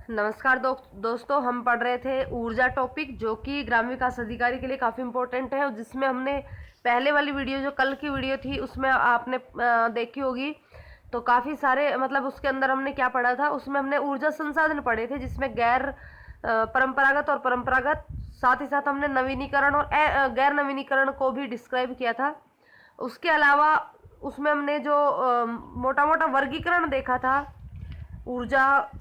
नमस्कार दोस्तों, हम पढ़ रहे थे ऊर्जा टॉपिक, जो कि ग्राम विकास अधिकारी के लिए काफ़ी इम्पोर्टेंट है। जिसमें हमने पहले वाली वीडियो, जो कल की वीडियो थी, उसमें आपने देखी होगी। तो काफ़ी सारे मतलब उसके अंदर हमने क्या पढ़ा था, उसमें हमने ऊर्जा संसाधन पढ़े थे, जिसमें गैर परंपरागत और परंपरागत, साथ ही साथ हमने नवीनीकरण और गैर नवीनीकरण को भी डिस्क्राइब किया था। उसके अलावा उसमें हमने जो मोटा मोटा वर्गीकरण देखा था ऊर्जा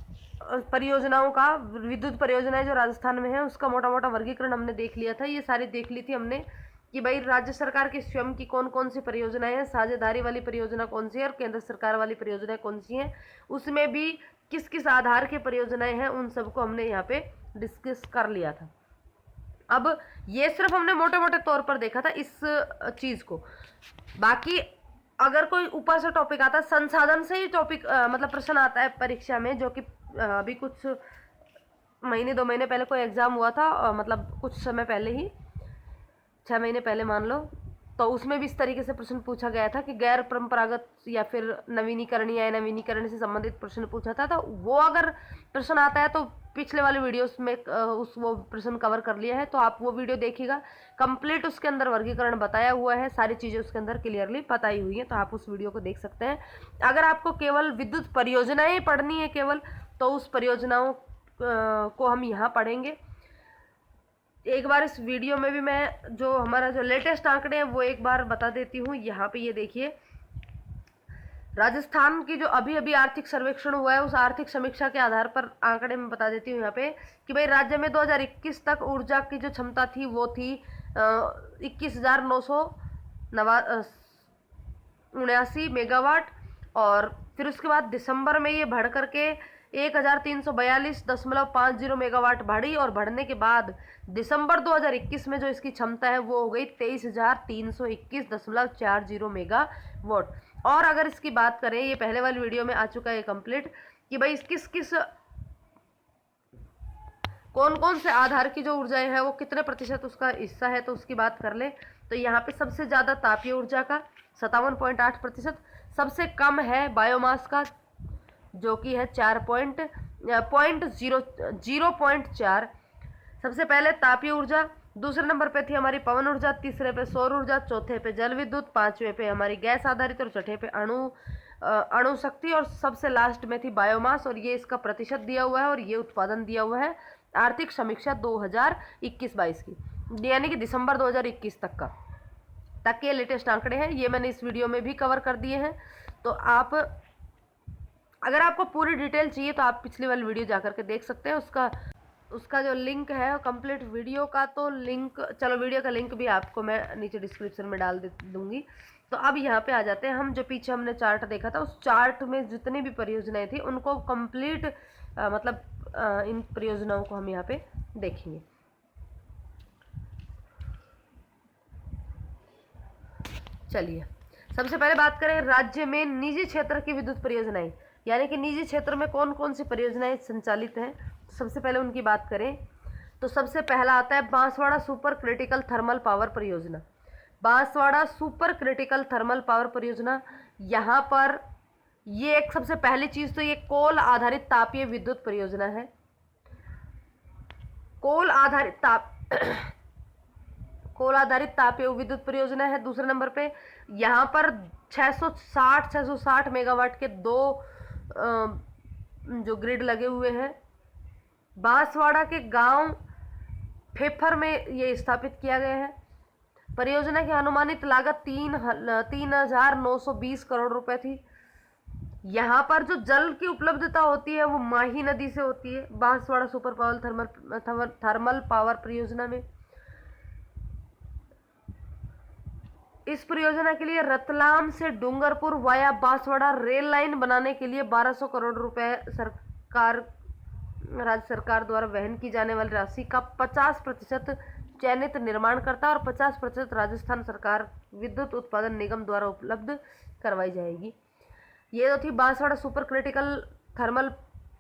परियोजनाओं का, विद्युत परियोजनाएं जो राजस्थान में है उसका मोटा मोटा वर्गीकरण हमने देख लिया था। ये सारी देख ली थी हमने कि भाई राज्य सरकार की स्वयं की कौन कौन सी परियोजनाएं हैं, साझेदारी वाली परियोजना कौन सी है और केंद्र सरकार वाली परियोजनाएं कौन सी हैं, उसमें भी किस किस आधार की परियोजनाएं हैं, उन सबको हमने यहाँ पे डिस्कस कर लिया था। अब ये सिर्फ हमने मोटे मोटे तौर पर देखा था इस चीज को। बाकी अगर कोई ऊपर से टॉपिक आता है, संसाधन से ही टॉपिक मतलब प्रश्न आता है परीक्षा में, जो कि अभी कुछ महीने 2 महीने पहले कोई एग्जाम हुआ था, मतलब कुछ समय पहले ही, 6 महीने पहले मान लो। तो उसमें भी इस तरीके से प्रश्न पूछा गया था कि गैर परंपरागत या फिर नवीनीकरणीय या नवीनीकरण से संबंधित प्रश्न पूछा था। तो वो अगर प्रश्न आता है तो पिछले वाले वीडियोस में उस वो प्रश्न कवर कर लिया है, तो आप वो वीडियो देखिएगा। कंप्लीट उसके अंदर वर्गीकरण बताया हुआ है, सारी चीज़ें उसके अंदर क्लियरली बताई हुई हैं, तो आप उस वीडियो को देख सकते हैं। अगर आपको केवल विद्युत परियोजनाएं पढ़नी है केवल, तो उस परियोजनाओं को हम यहाँ पढ़ेंगे। एक बार इस वीडियो में भी मैं जो हमारा जो लेटेस्ट आंकड़े हैं वो एक बार बता देती हूँ। यहाँ पे ये देखिए, राजस्थान की जो अभी अभी आर्थिक सर्वेक्षण हुआ है, उस आर्थिक समीक्षा के आधार पर आंकड़े में बता देती हूँ यहाँ पे कि भाई राज्य में 2021 तक ऊर्जा की जो क्षमता थी वो थी 21,979 मेगावाट। और फिर उसके बाद दिसंबर में ये बढ़ करके 1342.50 मेगावाट बढ़ी, और बढ़ने के बाद दिसंबर 2021 में जो इसकी क्षमता है वो हो गई 23,321.40 मेगावाट। और अगर इसकी बात करें, ये पहले वाली वीडियो में आ चुका है कंप्लीट, कि भाई किस किस कौन कौन से आधार की जो ऊर्जाएं है वो कितने प्रतिशत उसका हिस्सा है, तो उसकी बात कर ले तो यहाँ पे सबसे ज़्यादा तापीय ऊर्जा का 57.8%, सबसे कम है बायोमास का जो कि है 0.4। सबसे पहले तापीय ऊर्जा, दूसरे नंबर पे थी हमारी पवन ऊर्जा, तीसरे पे सौर ऊर्जा, चौथे पे जल विद्युत, पांचवे पे हमारी गैस आधारित और छठे पे अणु शक्ति, और सबसे लास्ट में थी बायोमास। और ये इसका प्रतिशत दिया हुआ है और ये उत्पादन दिया हुआ है आर्थिक समीक्षा 2021-22 की, यानी कि दिसंबर 2021 तक के लेटेस्ट आंकड़े हैं। ये मैंने इस वीडियो में भी कवर कर दिए हैं। तो आप अगर आपको पूरी डिटेल चाहिए तो आप पिछली वाली वीडियो जाकर के देख सकते हैं। उसका जो लिंक है कंप्लीट वीडियो का, तो लिंक, चलो वीडियो का लिंक भी आपको मैं नीचे डिस्क्रिप्शन में डाल दूंगी। तो अब यहाँ पे आ जाते हैं हम, जो पीछे हमने चार्ट देखा था, उस चार्ट में जितनी भी परियोजनाएं थी उनको कंप्लीट मतलब इन परियोजनाओं को हम यहाँ पे देखेंगे। चलिए, सबसे पहले बात करें राज्य में निजी क्षेत्र की विद्युत परियोजनाएं, यानी कि निजी क्षेत्र में कौन कौन सी परियोजनाएं संचालित हैं। तो सबसे पहले उनकी बात करें तो सबसे पहला आता है Banswara super critical thermal power परियोजना। Banswara super critical thermal power परियोजना, यहाँ पर ये एक सबसे पहली चीज तो ये कोल आधारित तापीय विद्युत परियोजना है। कोल आधारित तापीय विद्युत परियोजना है। दूसरे नंबर पे यहाँ पर 660 मेगावाट के दो जो ग्रिड लगे हुए हैं। बांसवाड़ा के गांव फेफर में ये स्थापित किया गया है। परियोजना की अनुमानित लागत 3,920 करोड़ रुपए थी। यहाँ पर जो जल की उपलब्धता होती है वो माही नदी से होती है Banswara super power thermal power परियोजना में। इस परियोजना के लिए रतलाम से Dungarpur via Banswara rail line बनाने के लिए 1200 करोड़ रुपए राज्य सरकार द्वारा वहन की जाने वाली राशि का 50% चयनित निर्माणकर्ता और 50% राजस्थान सरकार विद्युत उत्पादन निगम द्वारा उपलब्ध करवाई जाएगी। ये तो थी Banswara super critical thermal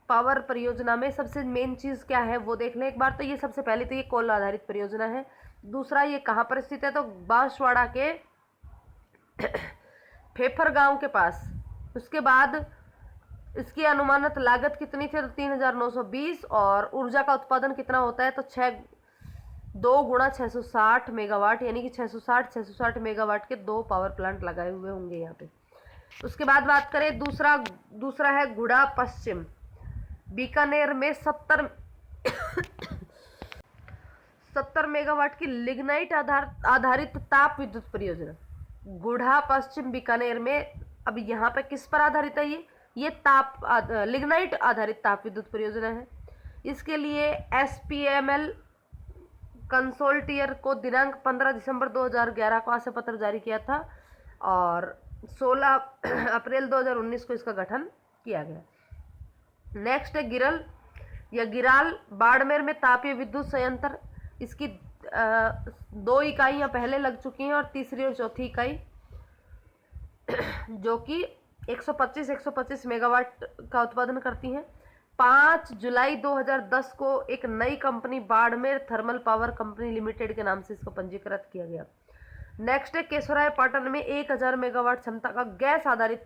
power परियोजना में सबसे मेन चीज़ क्या है वो देख लें एक बार। तो ये सबसे पहले तो ये कोल आधारित परियोजना है। दूसरा, ये कहाँ पर स्थित है, तो बांसवाड़ा के फेफर गांव के पास। उसके बाद इसकी अनुमानित लागत कितनी थी? तो 3,920। और ऊर्जा का उत्पादन कितना होता है? तो 2 गुणा 660 मेगावाट, यानी कि 660 मेगावाट के 2 पावर प्लांट लगाए हुए होंगे यहाँ पे। उसके बाद बात करें दूसरा है गुड़ा पश्चिम। बीकानेर में 70 मेगावाट की लिग्नाइट आधारित ताप विद्युत परियोजना। गुड़ा पश्चिम बीकानेर में, अब यहाँ पे किस पर आधारित है? ये लिग्नाइट आधारित ताप विद्युत परियोजना है। इसके लिए SPML कंसोर्टियम को दिनांक 15 दिसंबर 2011 को आशा पत्र जारी किया था और 16 अप्रैल 2019 को इसका गठन किया गया। नेक्स्ट है गिराल बाड़मेर में तापीय विद्युत संयंत्र। इसकी 2 इकाइयां पहले लग चुकी हैं और तीसरी और चौथी इकाई जो कि 125 मेगावाट का उत्पादन करती हैं। 5 जुलाई 2010 को एक नई company Barmer thermal power company limited के नाम से इसको पंजीकृत किया गया। नेक्स्ट है केशोराय पाटन में 1000 मेगावाट क्षमता का गैस आधारित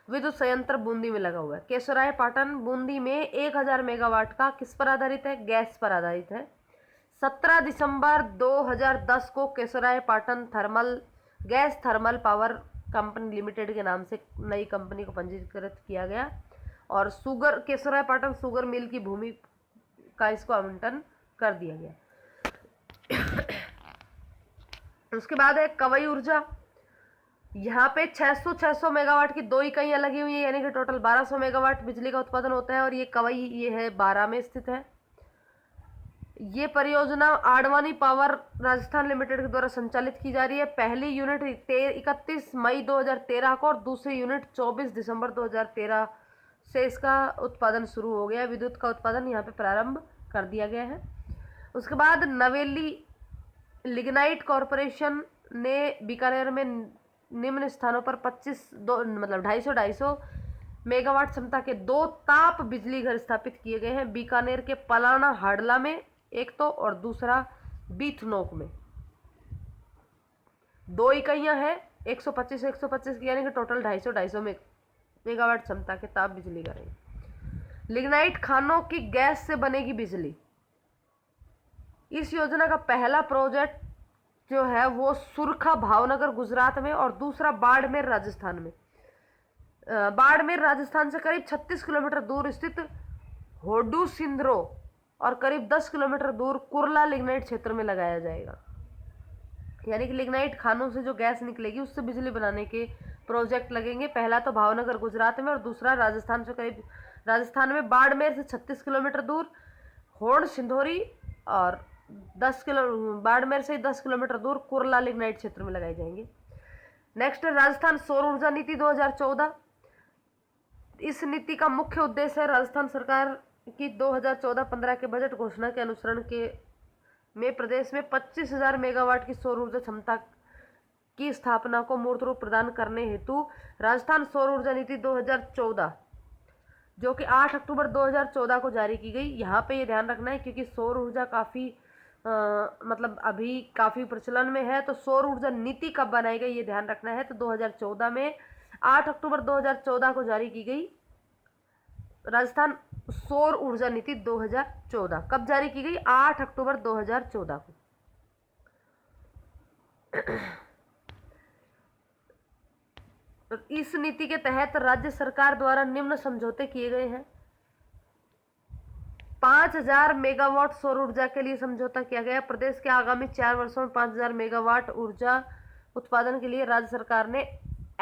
विद्युत संयंत्र बूंदी में लगा हुआ है। केशोराय पाटन बूंदी में 1000 मेगावाट का किस पर आधारित है? गैस पर आधारित है। 17 दिसंबर 2010 को Keshorai Patan gas thermal power company limited के नाम से नई कंपनी को पंजीकृत किया गया और केशोराय पाटन शुगर मिल की भूमि का इसको आवंटन कर दिया गया। उसके बाद है कवई ऊर्जा। यहाँ पे 600 मेगावाट की 2 इकाइयां लगी हुई है, यानी कि टोटल 1200 मेगावाट बिजली का उत्पादन होता है और ये कवई है 12 में स्थित है। ये परियोजना आडवाणी पावर राजस्थान लिमिटेड के द्वारा संचालित की जा रही है। पहली यूनिट 31 मई 2013 को और दूसरी यूनिट 24 दिसंबर 2013 से इसका उत्पादन शुरू हो गया। विद्युत का उत्पादन यहाँ पे प्रारंभ कर दिया गया है। उसके बाद नवेली लिग्नाइट कॉरपोरेशन ने बीकानेर में निम्न स्थानों पर 250 मेगावाट क्षमता के 2 ताप बिजली घर स्थापित किए गए हैं। बीकानेर के पलाना हाडला में एक तो और दूसरा बीथनोक में। 2 इकाइयां हैं 125 की, यानी कि टोटल 250 मेगावाट क्षमता के ताप बिजली घर है। लिग्नाइट खानों की गैस से बनेगी बिजली। इस योजना का पहला प्रोजेक्ट जो है वो सुरखा भावनगर गुजरात में और दूसरा बाड़मेर राजस्थान में। बाड़मेर राजस्थान से करीब 36 किलोमीटर दूर स्थित होडू सिंद्रो और करीब 10 किलोमीटर दूर कुरला लिग्नाइट क्षेत्र में लगाया जाएगा। यानी कि लिग्नाइट खानों से जो गैस निकलेगी उससे बिजली बनाने के प्रोजेक्ट लगेंगे। पहला तो भावनगर गुजरात में और दूसरा राजस्थान में बाड़मेर से 36 किलोमीटर दूर होड सिंधोरी और बाड़मेर से 10 किलोमीटर दूर कुरला लिग्नाइट क्षेत्र में लगाए जाएंगे। नेक्स्ट है राजस्थान सौर ऊर्जा नीति 2014। इस नीति का मुख्य उद्देश्य है राजस्थान सरकार की 2014-15 के बजट घोषणा के अनुसरण में प्रदेश में 25,000 मेगावाट की सौर ऊर्जा क्षमता की स्थापना को मूर्त रूप प्रदान करने हेतु राजस्थान सौर ऊर्जा नीति 2014 जो कि 8 अक्टूबर 2014 को जारी की गई। यहाँ पे ये ध्यान रखना है क्योंकि सौर ऊर्जा काफ़ी अभी काफ़ी प्रचलन में है, तो सौर ऊर्जा नीति कब बनाई गई ये ध्यान रखना है। तो 2014 में 8 अक्टूबर 2014 को जारी की गई राजस्थान सौर ऊर्जा नीति 2014। कब जारी की गई? 8 अक्टूबर 2014 को। तो इस नीति के तहत राज्य सरकार द्वारा निम्न समझौते किए गए हैं। 5,000 मेगावाट सौर ऊर्जा के लिए समझौता किया गया। प्रदेश के आगामी 4 वर्षों में 5,000 मेगावाट ऊर्जा उत्पादन के लिए राज्य सरकार ने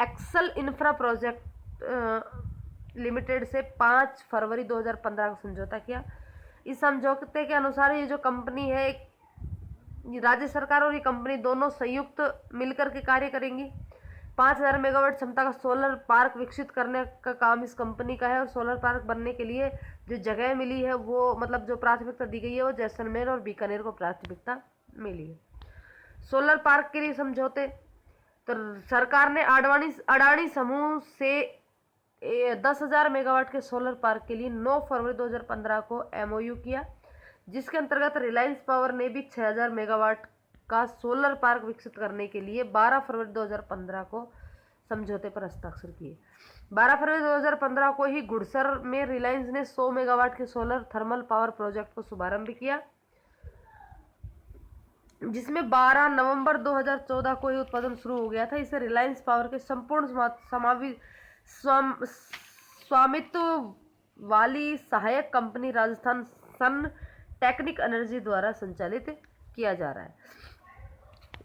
एक्सल इंफ्रा प्रोजेक्ट लिमिटेड से 5 फरवरी 2015 को समझौता किया। इस समझौते के अनुसार ये जो कंपनी है, राज्य सरकार और ये कंपनी दोनों संयुक्त मिलकर के कार्य करेंगी। 5,000 मेगावाट क्षमता का सोलर पार्क विकसित करने का काम इस कंपनी का है और सोलर पार्क बनने के लिए जो जगह मिली है वो जो प्राथमिकता दी गई है वो जैसलमेर और बीकानेर को प्राथमिकता मिली है। सोलर पार्क के लिए समझौते, तो सरकार ने अडानी समूह से 10,000 मेगावाट के सोलर पार्क के लिए 9 फरवरी 2015 को MOU किया, जिसके अंतर्गत रिलायंस पावर ने भी 6,000 मेगावाट का सोलर पार्क विकसित करने के लिए 12 फरवरी 2015 को समझौते पर हस्ताक्षर किए। 12 फरवरी 2015 को ही गुड़सर में रिलायंस ने 100 मेगावाट के सोलर थर्मल पावर प्रोजेक्ट को शुभारंभ किया, जिसमें 12 नवंबर 2014 को ही उत्पादन शुरू हो गया था। इसे रिलायंस पावर के संपूर्ण स्वामित्व वाली सहायक कंपनी राजस्थान सन टेक्निक एनर्जी द्वारा संचालित किया जा रहा है।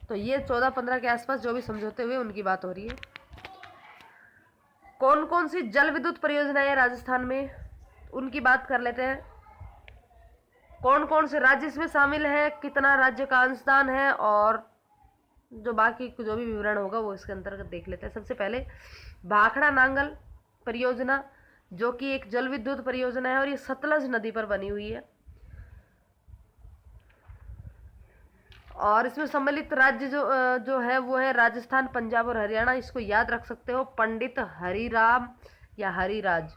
तो ये 14-15 के आसपास जो भी समझौते हुए उनकी बात हो रही है। कौन कौन सी जल विद्युत परियोजनाएं राजस्थान में, उनकी बात कर लेते हैं। कौन कौन से राज्य इसमें शामिल है, कितना राज्य का अंशदान है, और जो बाकी जो भी विवरण होगा वो इसके अंतर्गत देख लेते हैं। सबसे पहले भाखड़ा नांगल परियोजना, जो कि एक जल विद्युत परियोजना है और ये सतलज नदी पर बनी हुई है। और इसमें सम्मिलित राज्य जो है वो है राजस्थान, पंजाब और हरियाणा। इसको याद रख सकते हो, पंडित हरिराम या हरिराज।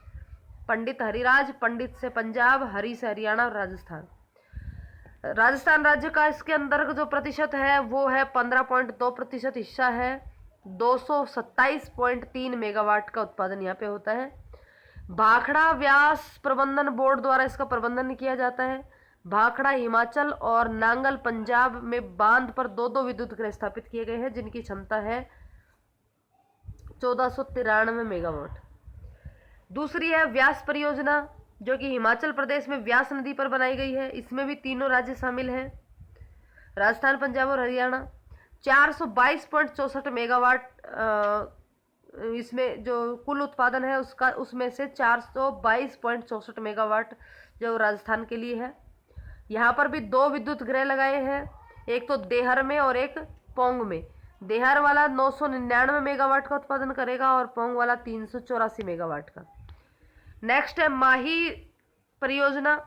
पंडित हरिराज, पंडित से पंजाब, हरि से हरियाणा और राजस्थान। राजस्थान राज्य का इसके अंतर्गत जो प्रतिशत है वो है 15.2% हिस्सा है। 227.3 मेगावाट का उत्पादन यहाँ पे होता है। भाखड़ा व्यास प्रबंधन बोर्ड द्वारा इसका प्रबंधन किया जाता है। भाखड़ा हिमाचल और नांगल पंजाब में बांध पर 2-2 विद्युत गृह स्थापित किए गए हैं, जिनकी क्षमता है 1493 मेगावाट। दूसरी है व्यास परियोजना, जो कि हिमाचल प्रदेश में व्यास नदी पर बनाई गई है। इसमें भी तीनों राज्य शामिल हैं, राजस्थान, पंजाब और हरियाणा। 422.64 मेगावाट इसमें जो कुल उत्पादन है उसका, उसमें से 422.64 मेगावाट जो राजस्थान के लिए है। यहाँ पर भी 2 विद्युत गृह लगाए हैं, एक तो देहर में और एक पोंग में। देहर वाला 999 मेगावाट का उत्पादन करेगा और पोंग वाला 384 मेगावाट का। नेक्स्ट है माही परियोजना,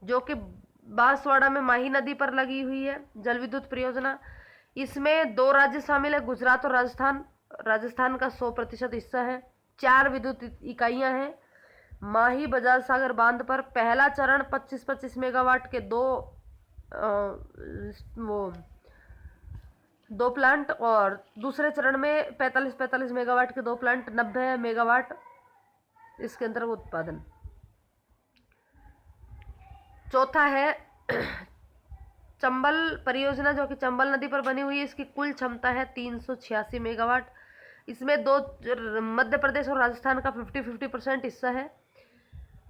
जो कि बांसवाड़ा में माही नदी पर लगी हुई है जल विद्युत परियोजना। इसमें 2 राज्य शामिल है, गुजरात और राजस्थान। राजस्थान का 100% हिस्सा है। 4 विद्युत इकाइयां हैं माही बजाज सागर बांध पर। पहला चरण 25-25 मेगावाट के दो प्लांट, और दूसरे चरण में 45-45 मेगावाट के 2 प्लांट, 90 मेगावाट इसके अंतर्गत उत्पादन। चौथा है चंबल परियोजना, जो कि चंबल नदी पर बनी हुई है। इसकी कुल क्षमता है 386 मेगावाट। इसमें मध्य प्रदेश और राजस्थान का 50-50% हिस्सा है,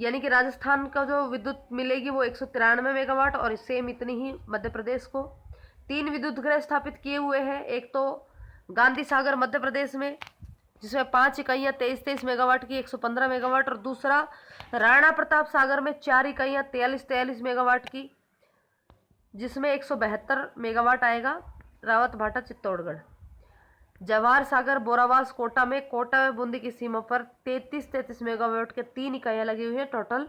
यानी कि राजस्थान का जो विद्युत मिलेगी वो 193 मेगावाट और सेम इतनी ही मध्य प्रदेश को। 3 विद्युत गृह स्थापित किए हुए हैं, एक तो गांधी सागर मध्य प्रदेश में, जिसमें 5 इकाइयाँ 23-23 मेगावाट की 115 मेगावाट, और दूसरा राणा प्रताप सागर में 4 इकाइयाँ 43-43 मेगावाट की, जिसमें 172 मेगावाट आएगा, रावत भाटा चित्तौड़गढ़। जवाहर सागर बोरावास कोटा में, कोटा में बूंदी की सीमा पर 33-33 मेगावाट के 3 इकाइयाँ लगी हुई है। टोटल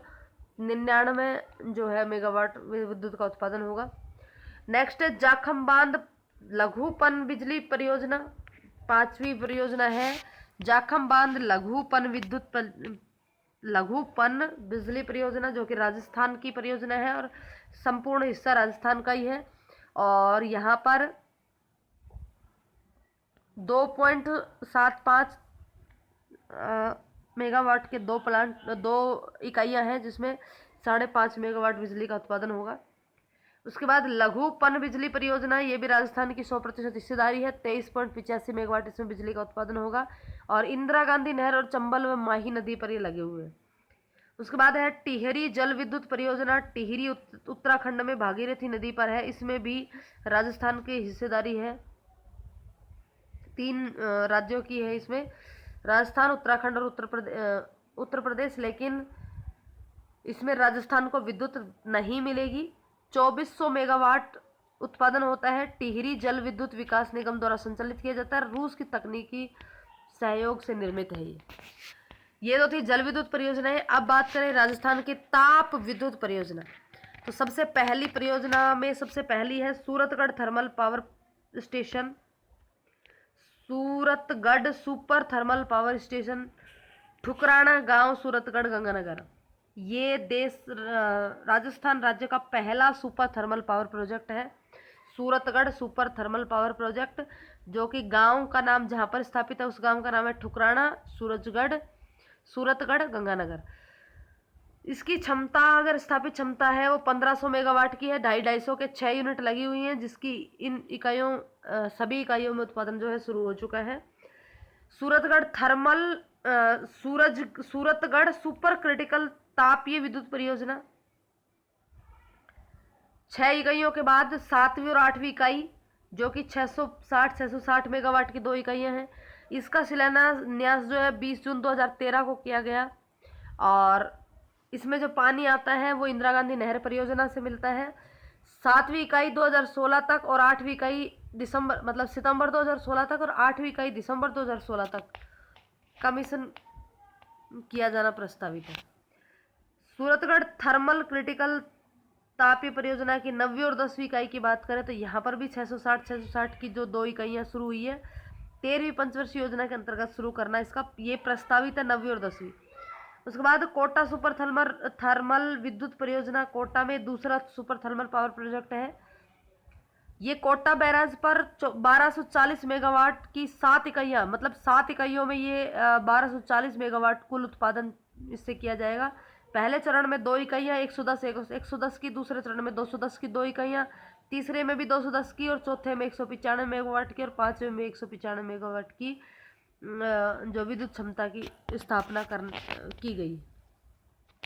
99 जो है मेगावाट विद्युत का उत्पादन होगा। नेक्स्ट है जाखम बांध लघु पन बिजली परियोजना, 5वीं परियोजना है जाखम बांध लघु पन बिजली परियोजना, जो कि राजस्थान की परियोजना है और संपूर्ण हिस्सा राजस्थान का ही है। और यहाँ पर 2.75 मेगावाट के 2 इकाइयाँ हैं, जिसमें 5.5 मेगावाट बिजली का उत्पादन होगा। उसके बाद लघु पन बिजली परियोजना, ये भी राजस्थान की 100% हिस्सेदारी है। 23.85 मेगावाट इसमें बिजली का उत्पादन होगा, और इंदिरा गांधी नहर और चंबल व माही नदी पर ये लगे हुए हैं। उसके बाद है टिहरी जल विद्युत परियोजना, टिहरी उत्तराखंड में भागीरथी नदी पर है। इसमें भी राजस्थान की हिस्सेदारी है, 3 राज्यों की है इसमें, राजस्थान, उत्तराखंड और उत्तर प्रदेश। लेकिन इसमें राजस्थान को विद्युत नहीं मिलेगी। 2400 मेगावाट उत्पादन होता है। टिहरी जल विद्युत विकास निगम द्वारा संचालित किया जाता है, रूस की तकनीकी सहयोग से निर्मित है ये तो थी जल विद्युत परियोजनाएं। अब बात करें राजस्थान की ताप विद्युत परियोजना, तो सबसे पहली परियोजना में सबसे पहली है Suratgarh thermal power station, Suratgarh super thermal power station, Thukrana गांव, सूरतगढ़, गंगानगर। ये राजस्थान राज्य का पहला सुपर थर्मल पावर प्रोजेक्ट है, Suratgarh super thermal power project, जो कि गांव का नाम जहां पर स्थापित है उस गांव का नाम है ठुकराना, सूरतगढ़, गंगानगर। इसकी क्षमता, अगर स्थापित क्षमता है वो 1500 मेगावाट की है। 250 के 6 यूनिट लगी हुई हैं, जिसकी इन इकाइयों सभी इकाइयों में उत्पादन जो है शुरू हो चुका है। Suratgarh thermal Suratgarh super critical तापीय विद्युत परियोजना 6 इकाइयों के बाद 7वीं और 8वीं इकाई जो कि 660 मेगावाट की 2 इकाइयां हैं। इसका शिलान्यास जो है 20 जून 2013 को किया गया। और इसमें जो पानी आता है वो इंदिरा गांधी नहर परियोजना से मिलता है। 7वीं इकाई 2016 तक और 8वीं इकाई सितंबर 2016 तक और 8वीं इकाई दिसंबर 2016 तक कमीशन किया जाना प्रस्तावित है। सूरतगढ़ थर्मल क्रिटिकल तापीय परियोजना की 9वीं और 10वीं इकाई की बात करें तो यहाँ पर भी 660 की जो 2 इकाइयाँ शुरू हुई है। 13वीं पंचवर्षीय योजना के अंतर्गत शुरू करना इसका ये प्रस्तावित है 9वीं और 10वीं। उसके बाद कोटा सुपर थर्मल विद्युत परियोजना कोटा में दूसरा सुपर थर्मल पावर प्रोजेक्ट है। ये कोटा बैराज पर 1240 मेगावाट की 7 इकाइयाँ, मतलब 7 इकाइयों में ये 1240 मेगावाट कुल उत्पादन इससे किया जाएगा। पहले चरण में 2 इकाइयाँ 110 की, दूसरे चरण में 210 की 2 इकाइयाँ, तीसरे में भी 210 की और चौथे में 195 मेगावाट की और पांचवें में 195 मेगावाट की जो विद्युत क्षमता की स्थापना की गई।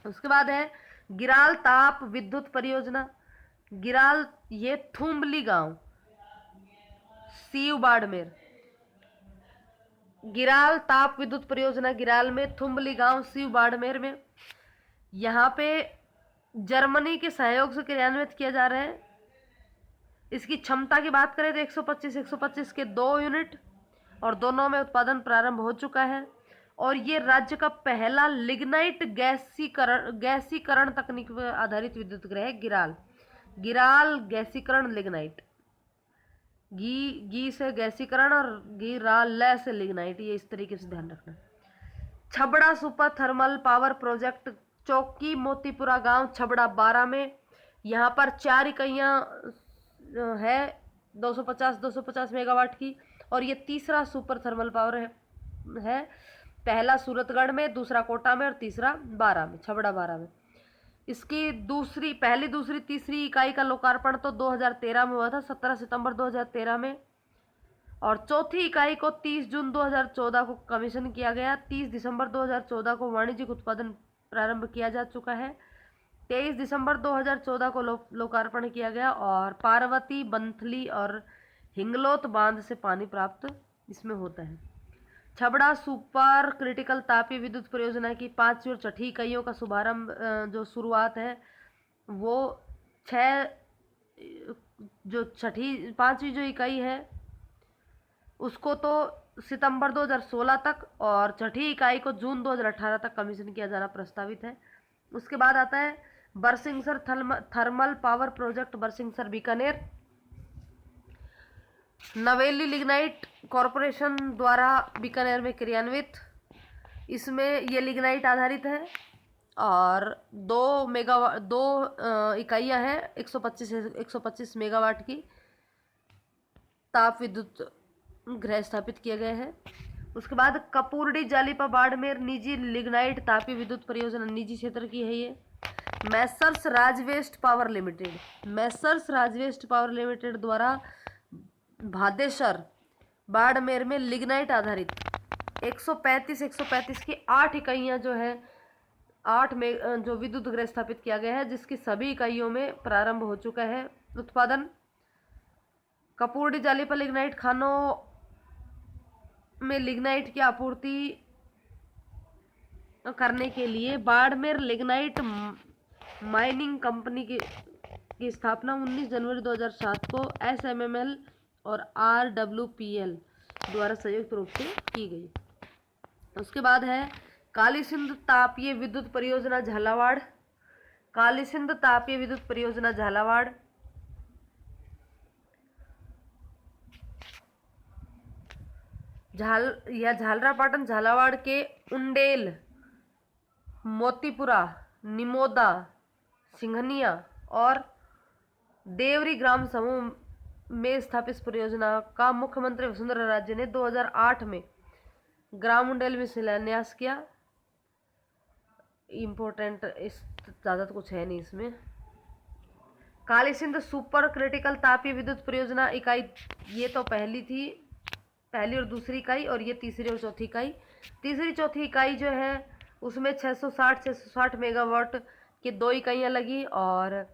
उसके बाद है गिराल ताप विद्युत परियोजना। गिराल ये थुम्बली गांव, सीव बाड़मेर। गिराल ताप विद्युत परियोजना गिराल में, थुम्बली गांव, सीव बाड़मेर में। यहाँ पे जर्मनी के सहयोग से क्रियान्वित किया जा रहा है। इसकी क्षमता की बात करें तो 125 के 2 यूनिट और दोनों में उत्पादन प्रारंभ हो चुका है। और ये राज्य का पहला लिग्नाइट गैसीकरण तकनीक पर आधारित विद्युत गृह है गिराल गैसीकरण लिग्नाइट। गी से गैसीकरण और गिराल से लिग्नाइट, ये इस तरीके से ध्यान रखना। Chhabra super thermal power project चौकी मोतीपुरा गांव, छबड़ा 12 में। यहाँ पर 4 इकाइयाँ है 250 मेगावाट की और ये तीसरा सुपर थर्मल पावर है। पहला सूरतगढ़ में, दूसरा कोटा में और तीसरा 12 में, छबड़ा 12 में। इसकी पहली, दूसरी, तीसरी इकाई का लोकार्पण तो 2013 में हुआ था, 17 सितंबर 2013 में। और चौथी इकाई को 30 जून 2014 को कमीशन किया गया। 30 दिसंबर 2014 को वाणिज्यिक उत्पादन प्रारंभ किया जा चुका है। 23 दिसंबर 2014 को लोकार्पण किया गया। और पार्वती, बंथली और हिंगलोत बांध से पानी प्राप्त इसमें होता है। छबड़ा सुपर क्रिटिकल तापीय विद्युत परियोजना की 5वीं और 6ठी इकाइयों का शुभारंभ जो शुरुआत है वो 5वीं जो इकाई है उसको तो सितंबर 2016 तक और 6ठी इकाई को जून 2018 तक कमीशन किया जाना प्रस्तावित है। उसके बाद आता है Barsingsar thermal power project, Barsingsar Bikaner. नवेली लिग्नाइट कॉरपोरेशन द्वारा बीकानेर में क्रियान्वित। इसमें ये लिग्नाइट आधारित है और 2 इकाइयाँ हैं 125 मेगावाट की ताप विद्युत गृह स्थापित किए गए हैं। उसके बाद कपूरडी जालिपा बाड़मेर निजी लिग्नाइट तापीय विद्युत परियोजना, निजी क्षेत्र की है ये। मैसर्स राजवेस्ट पावर लिमिटेड द्वारा भादेसर बाड़मेर में लिग्नाइट आधारित 135 की 8 इकाइयाँ जो है 8 में जो विद्युत गृह स्थापित किया गया है, जिसकी सभी इकाइयों में प्रारंभ हो चुका है उत्पादन। कपूरडी जालिपा लिग्नाइट खानों में लिग्नाइट की आपूर्ति करने के लिए बाड़मेर लिग्नाइट माइनिंग कंपनी की स्थापना 19 जनवरी 2007 को SMML और RWPL द्वारा संयुक्त रूप से की गई। उसके बाद है कालीसिंध तापीय विद्युत परियोजना झालावाड़। कालीसिंध तापीय विद्युत परियोजना झालावाड़ झालरापाटन झालावाड़ के उंडेल, मोतीपुरा, निमोदा, सिंघनिया और देवरी ग्राम समूह में स्थापित इस परियोजना का मुख्यमंत्री वसुंधरा राजे ने 2008 में ग्राम मुंडेल में शिलान्यास किया। इम्पोर्टेंट इस ज़्यादा तो कुछ है नहीं इसमें। काली सिंध सुपर क्रिटिकल तापीय विद्युत परियोजना इकाई, ये तो पहली थी, पहली और दूसरी इकाई, और ये तीसरी और चौथी इकाई। तीसरी चौथी इकाई जो है उसमें 660 मेगावाट की 2 इकाइयाँ लगी और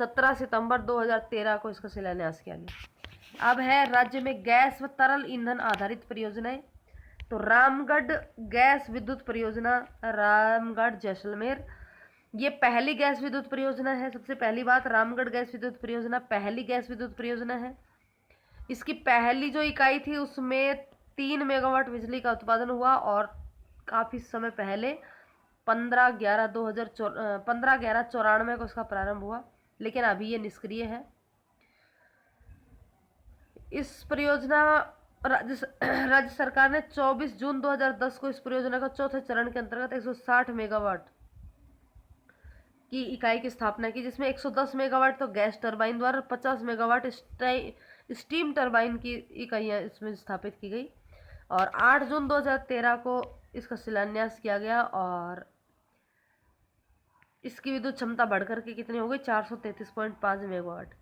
17 सितंबर 2013 को इसका शिलान्यास किया गया। अब है राज्य में गैस व तरल ईंधन आधारित परियोजनाएं। तो रामगढ़ गैस विद्युत परियोजना, रामगढ़ जैसलमेर, ये पहली गैस विद्युत परियोजना है। सबसे पहली बात, रामगढ़ गैस विद्युत परियोजना पहली गैस विद्युत परियोजना है। इसकी पहली जो इकाई थी उसमें 3 मेगावाट बिजली का उत्पादन हुआ और काफ़ी समय पहले 15/11/94 को इसका प्रारंभ हुआ, लेकिन अभी ये निष्क्रिय है। इस परियोजना राज्य सरकार ने 24 जून 2010 को इस परियोजना का चौथे चरण के अंतर्गत 160 मेगावाट की इकाई की स्थापना की, जिसमें 110 मेगावाट तो गैस टरबाइन द्वारा, 50 मेगावाट स्टीम टरबाइन की इकाइयाँ इसमें स्थापित की गई। और 8 जून 2013 को इसका शिलान्यास किया गया और इसकी विद्युत क्षमता बढ़कर के कितनी हो गई, 433.5 मेगावाट।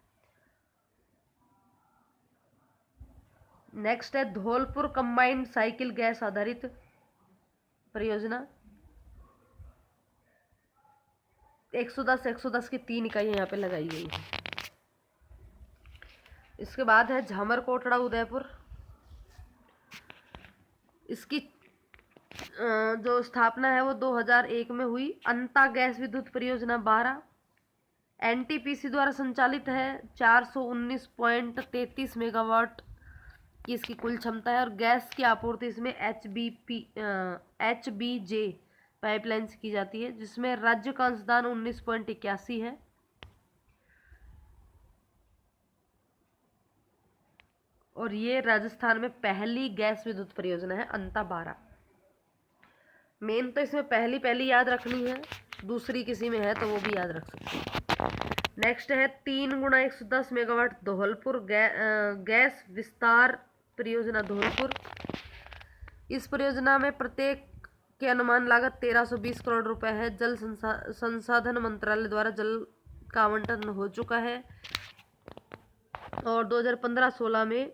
नेक्स्ट है धौलपुर कंबाइंड साइकिल गैस आधारित परियोजना। 110 की 3 इकाइयाँ यहाँ पे लगाई गई है। इसके बाद है झामर कोटड़ा उदयपुर। इसकी जो स्थापना है वो 2001 में हुई। अंता गैस विद्युत परियोजना 12 एनटीपीसी द्वारा संचालित है। 419.33 मेगावाट की इसकी कुल क्षमता है और गैस की आपूर्ति इसमें HBJ पाइपलाइन से की जाती है, जिसमें राज्य का अंशदान 19.81 है। और ये राजस्थान में पहली गैस विद्युत परियोजना है अंता 12। मेन तो इसमें पहली याद रखनी है, दूसरी किसी में है तो वो भी याद रख सकते हैं। नेक्स्ट है 3x110 मेगावाट धौलपुर गैस विस्तार परियोजना धौलपुर। इस परियोजना में प्रत्येक की अनुमान लागत 1320 करोड़ रुपए है। जल संसाधन मंत्रालय द्वारा जल का आवंटन हो चुका है और 2015-16 में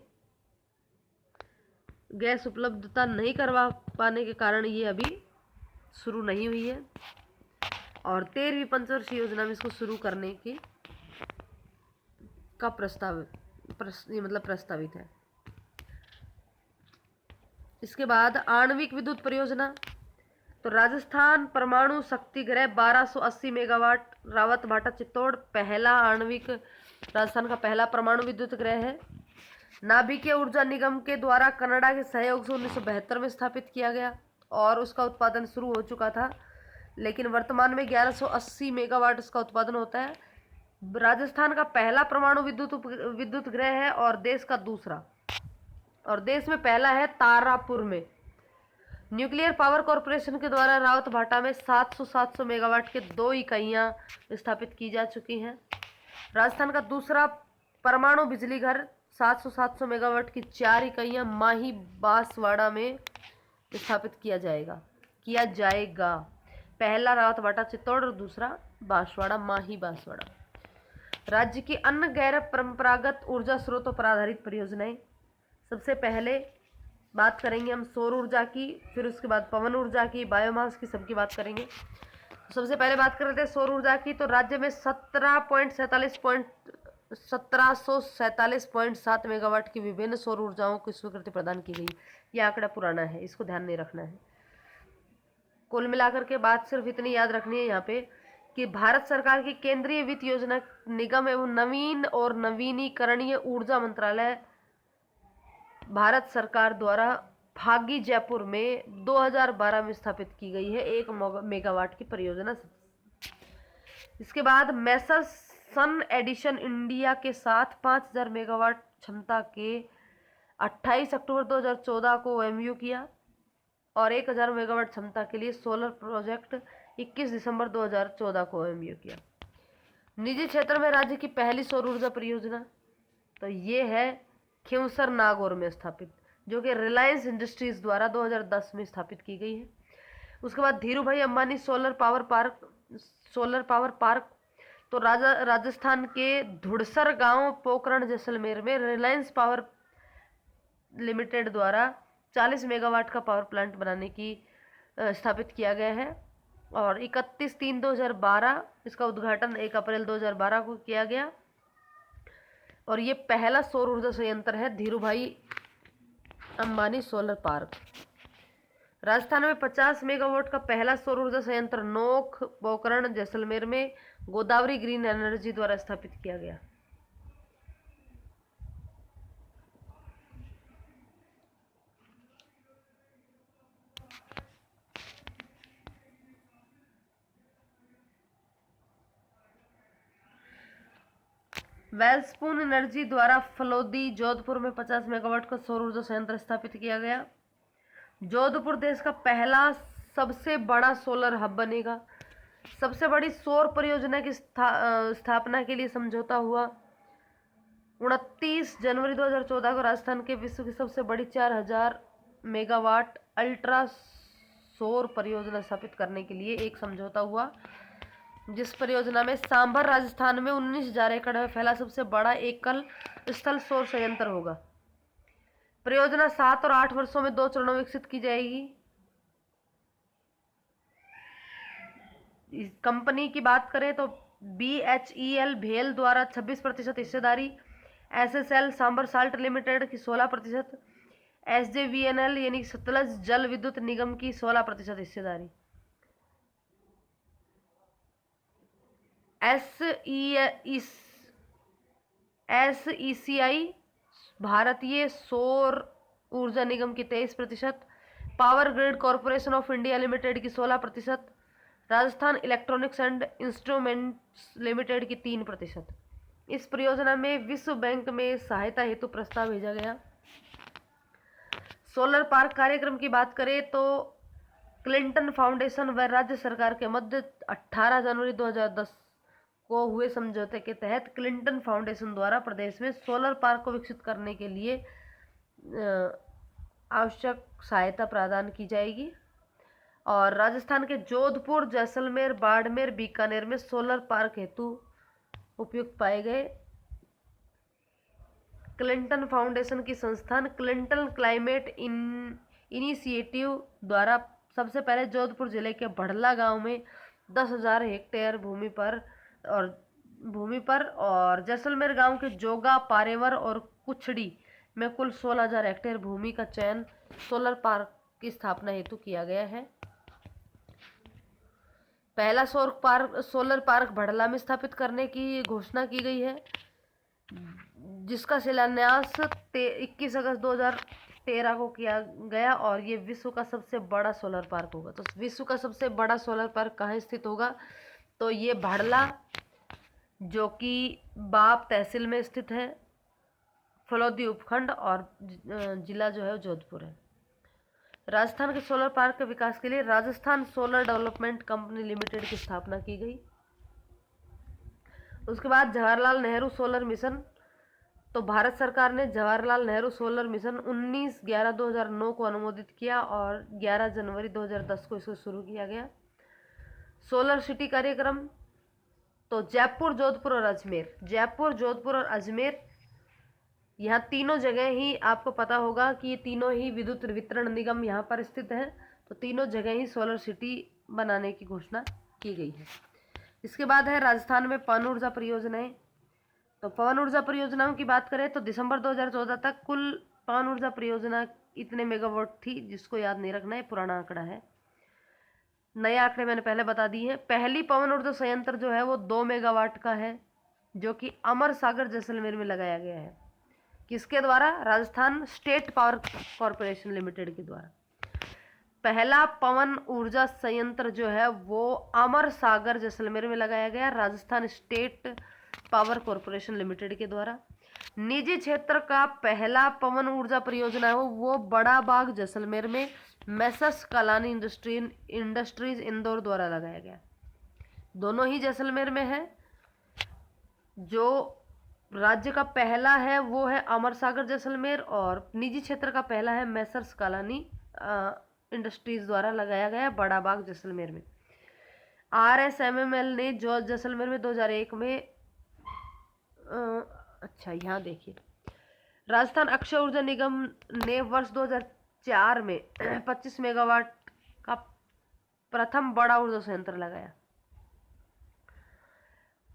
गैस उपलब्धता नहीं करवा पाने के कारण ये अभी शुरू नहीं हुई है और 13वीं पंचवर्षीय योजना में इसको शुरू करने की का प्रस्तावित है। इसके बाद आणविक विद्युत परियोजना। तो राजस्थान परमाणु शक्ति गृह 1280 मेगावाट रावत भाटा चित्तौड़, पहला आणविक, राजस्थान का पहला परमाणु विद्युत गृह है। नाभिकीय ऊर्जा निगम के द्वारा कनाडा के सहयोग से 1972 में स्थापित किया गया और उसका उत्पादन शुरू हो चुका था, लेकिन वर्तमान में 1180 मेगावाट इसका उत्पादन होता है। राजस्थान का पहला परमाणु विद्युत गृह है और देश का दूसरा, और देश में पहला है तारापुर में। न्यूक्लियर पावर कॉरपोरेशन के द्वारा रावत भाटा में 700 मेगावाट के 2 इकाइयाँ स्थापित की जा चुकी हैं। राजस्थान का दूसरा परमाणु बिजली घर 700 मेगावाट की 4 इकाइयाँ माही बांसवाड़ा में स्थापित किया जाएगा। पहला रावत भाटा चित्तौड़ और दूसरा बांसवाड़ा, माही बांसवाड़ा। राज्य की अन्य गैर परंपरागत ऊर्जा स्रोतों पर आधारित परियोजनाएं। सबसे पहले बात करेंगे हम सौर ऊर्जा की, फिर उसके बाद पवन ऊर्जा की, बायोमास की, सबकी बात करेंगे। सबसे पहले बात कर रहे थे सौर ऊर्जा की। तो राज्य में 1747.7 मेगावाट की विभिन्न सौर ऊर्जाओं को स्वीकृति प्रदान की गई। यह आंकड़ा पुराना है, इसको ध्यान नहीं रखना है। कुल मिलाकर के बात सिर्फ इतनी याद रखनी है यहाँ पे कि भारत सरकार की केंद्रीय वित्त योजना निगम एवं नवीन और नवीनीकरणीय ऊर्जा मंत्रालय भारत सरकार द्वारा फागी जयपुर में 2012 में स्थापित की गई है 1 मेगावाट की परियोजना। इसके बाद मैसर्स सन एडिशन इंडिया के साथ 5000 मेगावाट क्षमता के 28 अक्टूबर 2014 को एमयू किया और 1000 मेगावाट क्षमता के लिए सोलर प्रोजेक्ट 21 दिसंबर 2014 को एमयू किया। निजी क्षेत्र में राज्य की पहली सौर ऊर्जा परियोजना। तो ये है खिंवसर नागौर में स्थापित, जो कि रिलायंस इंडस्ट्रीज द्वारा 2010 में स्थापित की गई है। उसके बाद धीरू भाई अंबानी सोलर पावर पार्क तो राजस्थान के धुड़सर गांव पोखरण जैसलमेर में रिलायंस पावर लिमिटेड द्वारा 40 मेगावाट का पावर प्लांट बनाने की स्थापित किया गया है और 31/3/2012 इसका उद्घाटन 1 अप्रैल 2012 को किया गया और ये पहला सौर ऊर्जा संयंत्र है धीरू भाई अंबानी सोलर पार्क। राजस्थान में 50 मेगावाट का पहला सौर ऊर्जा संयंत्र नोख पोखरण जैसलमेर में गोदावरी ग्रीन एनर्जी द्वारा स्थापित किया गया। वेल्सपून एनर्जी द्वारा फलोदी जोधपुर में 50 मेगावाट का सौर ऊर्जा संयंत्र स्थापित किया गया। जोधपुर देश का पहला सबसे बड़ा सोलर हब बनेगा। सबसे बड़ी सौर परियोजना की स्थापना के लिए समझौता हुआ 29 जनवरी 2014 को राजस्थान के विश्व की सबसे बड़ी 4000 मेगावाट अल्ट्रा सौर परियोजना स्थापित करने के लिए एक समझौता हुआ, जिस परियोजना में सांभर राजस्थान में 19,000 एकड़ में फैला सबसे बड़ा एकल स्थल सौर संयंत्र होगा। परियोजना 7 और 8 वर्षों में 2 चरणों में विकसित की जाएगी। इस कंपनी की बात करें तो BHEL भेल द्वारा 26% हिस्सेदारी, SSL सांबर साल्ट लिमिटेड की 16%, SJVNL यानी सतलज जल विद्युत निगम की 16% हिस्सेदारी, SECI भारतीय सौर ऊर्जा निगम की 23%, power grid corporation of India limited की 16%, Rajasthan electronics and instruments limited की 3%। इस परियोजना में विश्व बैंक में सहायता हेतु प्रस्ताव भेजा गया। सोलर पार्क कार्यक्रम की बात करें तो क्लिंटन फाउंडेशन व राज्य सरकार के मध्य 18 जनवरी 2010 को हुए समझौते के तहत क्लिंटन फाउंडेशन द्वारा प्रदेश में सोलर पार्क को विकसित करने के लिए आवश्यक सहायता प्रदान की जाएगी और राजस्थान के जोधपुर, जैसलमेर, बाड़मेर, बीकानेर में सोलर पार्क हेतु उपयुक्त पाए गए। क्लिंटन फाउंडेशन की संस्थान क्लिंटन क्लाइमेट इनिशिएटिव द्वारा सबसे पहले जोधपुर जिले के बढ़ला गांव में 10,000 हेक्टेयर भूमि पर और जैसलमेर गांव के जोगा, पारेवर और कुछड़ी में कुल 16,000 हेक्टेयर भूमि का चयन सोलर पार्क की स्थापना हेतु किया गया है। पहला सोलर पार्क बढ़ला में स्थापित करने की घोषणा की गई है, जिसका शिलान्यास 21 अगस्त 2013 को किया गया और ये विश्व का सबसे बड़ा सोलर पार्क होगा। तो विश्व का सबसे बड़ा सोलर पार्क कहाँ स्थित होगा, तो ये बढ़ला, जो कि बाप तहसील में स्थित है, फलोदी उपखंड और जिला जो है जोधपुर है। राजस्थान के सोलर पार्क के विकास के लिए Rajasthan solar development company limited की स्थापना की गई। उसके बाद जवाहरलाल नेहरू सोलर मिशन, तो भारत सरकार ने जवाहरलाल नेहरू सोलर मिशन 19/11/2009 को अनुमोदित किया और 11 जनवरी 2010 को इसको शुरू किया गया। सोलर सिटी कार्यक्रम, तो जयपुर, जोधपुर और अजमेर, यहाँ तीनों जगह ही आपको पता होगा कि ये तीनों ही विद्युत वितरण निगम यहाँ पर स्थित हैं, तो तीनों जगह ही सोलर सिटी बनाने की घोषणा की गई है। इसके बाद है राजस्थान में पवन ऊर्जा परियोजनाएं। तो पवन ऊर्जा परियोजनाओं की बात करें तो दिसंबर 2014 तक कुल पवन ऊर्जा परियोजना इतने मेगावाट थी, जिसको याद नहीं रखना है, पुराना आंकड़ा है। नए आंकड़े मैंने पहले बता दिए हैं। पहली पवन ऊर्जा संयंत्र जो है वो 2 मेगावाट का है, जो कि अमर सागर जैसलमेर में लगाया गया है। किसके द्वारा? Rajasthan state power corporation limited के द्वारा। पहला पवन ऊर्जा संयंत्र जो है वो अमर सागर जैसलमेर में लगाया गया, Rajasthan state power corporation limited के द्वारा। निजी क्षेत्र का पहला पवन ऊर्जा परियोजना है वो बड़ा बाग जैसलमेर में मैसर्स कालानी इंडस्ट्रीज इंदौर द्वारा लगाया गया। दोनों ही जैसलमेर में है। जो राज्य का पहला है वो है अमर सागर जैसलमेर, और निजी क्षेत्र का पहला है मैसर्स कालानी इंडस्ट्रीज द्वारा लगाया गया बड़ा बाग जैसलमेर में। RSMML ने जो जैसलमेर में 2001 में अच्छा यहाँ देखिए, राजस्थान अक्षय ऊर्जा निगम ने वर्ष 2004 में 25 मेगावाट का प्रथम बड़ा ऊर्जा संयंत्र लगाया।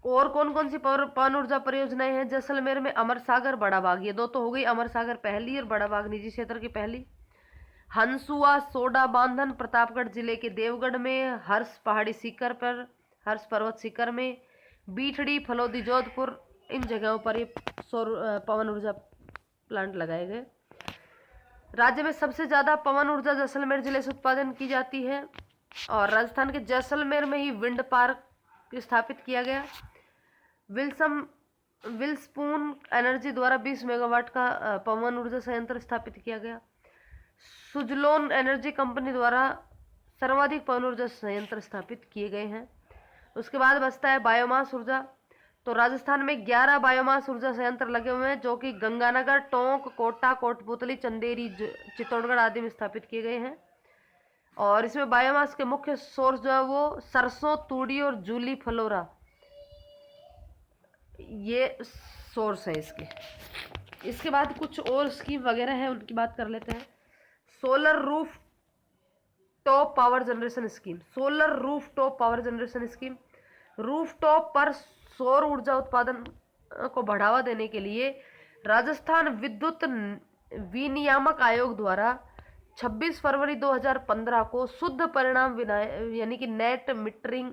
और कौन कौन सी पवन ऊर्जा परियोजनाएं हैं जैसलमेर में? अमर सागर, बड़ा बाग, ये दो तो हो गई। अमर सागर पहली और बड़ा बाग निजी क्षेत्र की पहली। हंसुआ सोडा बांधन प्रतापगढ़ जिले के देवगढ़ में, हर्ष पहाड़ी सीकर पर, हर्ष पर्वत सीकर में, बीठड़ी फलोदी जोधपुर, इन जगहों पर ये सौर पवन ऊर्जा प्लांट लगाए गए। राज्य में सबसे ज्यादा पवन ऊर्जा जैसलमेर जिले से उत्पादन की जाती है, और राजस्थान के जैसलमेर में ही विंड पार्क स्थापित किया गया। विल्सपून एनर्जी द्वारा 20 मेगावाट का पवन ऊर्जा संयंत्र स्थापित किया गया। सुजलोन एनर्जी कंपनी द्वारा सर्वाधिक पवन ऊर्जा संयंत्र स्थापित किए गए हैं। उसके बाद बचता है बायोमास ऊर्जा। तो राजस्थान में 11 बायोमास ऊर्जा संयंत्र लगे हुए हैं, जो कि गंगानगर, टोंक, कोटा, कोटपुतली, चंदेरी, चित्तौड़गढ़ आदि में स्थापित किए गए हैं। और इसमें बायोमास के मुख्य सोर्स जो है वो सरसों, तूड़ी और जूली फ्लोरा, ये सोर्स है इसके। इसके बाद कुछ और स्कीम वगैरह है, उनकी बात कर लेते हैं। Solar roof top power generation scheme. Solar roof top power generation scheme roof top पर सौर ऊर्जा उत्पादन को बढ़ावा देने के लिए राजस्थान विद्युत विनियामक आयोग द्वारा 26 फरवरी 2015 को शुद्ध परिणाम यानी कि नेट मीटरिंग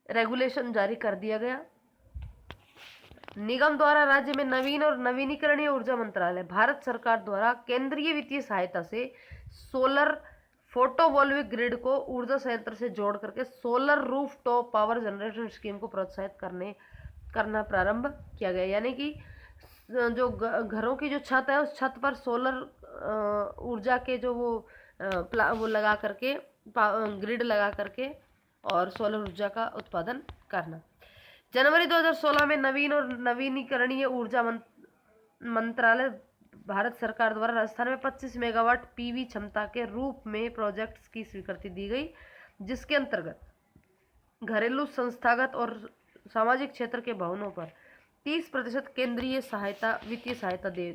रेगुलेशन जारी कर दिया गया। निगम द्वारा राज्य में नवीन और नवीनीकरणीय ऊर्जा मंत्रालय भारत सरकार द्वारा केंद्रीय वित्तीय सहायता से सोलर फोटोवोल्विक ग्रिड को ऊर्जा संयंत्र से जोड़ करके solar roof top power generation scheme को प्रोत्साहित करना प्रारंभ किया गया। यानी कि जो घरों की जो छत है उस छत पर सोलर ऊर्जा के जो वो लगा करके ग्रिड लगा करके और सोलर ऊर्जा का उत्पादन करना। जनवरी 2016 में नवीन और नवीनीकरणीय ऊर्जा मंत्रालय भारत सरकार द्वारा राजस्थान में 25 मेगावाट पीवी क्षमता के रूप में प्रोजेक्ट्स की स्वीकृति दी गई, जिसके अंतर्गत घरेलू, संस्थागत और सामाजिक क्षेत्र के भवनों पर 30% केंद्रीय वित्तीय सहायता दे,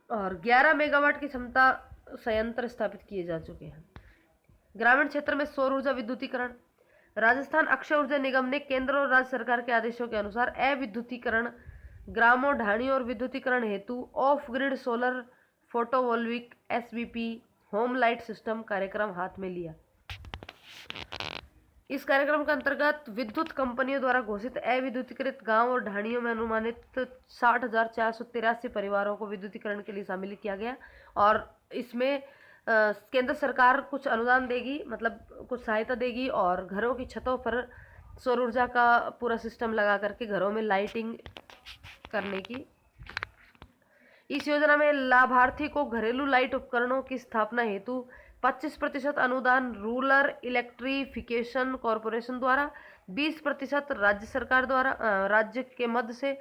और 11 मेगावाट की क्षमता संयंत्र स्थापित किए जा चुके हैं। ग्रामीण क्षेत्र में सौर ऊर्जा विद्युतीकरण। राजस्थान अक्षय ऊर्जा निगम ने केंद्र और राज्य सरकार के आदेशों के अनुसार अविद्युतीकरण ग्रामों, ढाणियों और विद्युतीकरण हेतु off grid solar photovoltaic SVP home light system कार्यक्रम हाथ में लिया। इस कार्यक्रम के अंतर्गत विद्युत कंपनियों द्वारा घोषित अविद्युतीकृत गांव और ढाणियों में अनुमानित 60,483 परिवारों को विद्युतीकरण के लिए शामिल किया गया, और इसमें केंद्र सरकार कुछ अनुदान देगी, मतलब कुछ सहायता देगी, और घरों की छतों पर सौर ऊर्जा का पूरा सिस्टम लगा करके घरों में लाइटिंग करने की। इस योजना में लाभार्थी को घरेलू लाइट उपकरणों की स्थापना हेतु 25% अनुदान रूरल इलेक्ट्रिफिकेशन कॉरपोरेशन द्वारा, 20% राज्य सरकार द्वारा, राज्य के मध्य से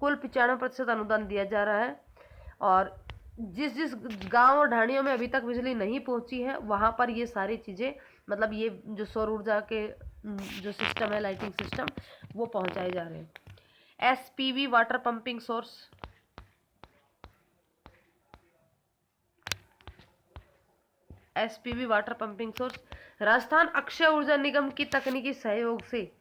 कुल 95% अनुदान दिया जा रहा है। और जिस गांव और ढाणियों में अभी तक बिजली नहीं पहुंची है वहां पर ये सारी चीज़ें, मतलब ये जो सौर ऊर्जा के जो सिस्टम है, लाइटिंग सिस्टम, वो पहुंचाए जा रहे हैं। SPV water pumping source. SPV water pumping source Rajasthan Akshay ऊर्जा निगम की तकनीकी सहयोग से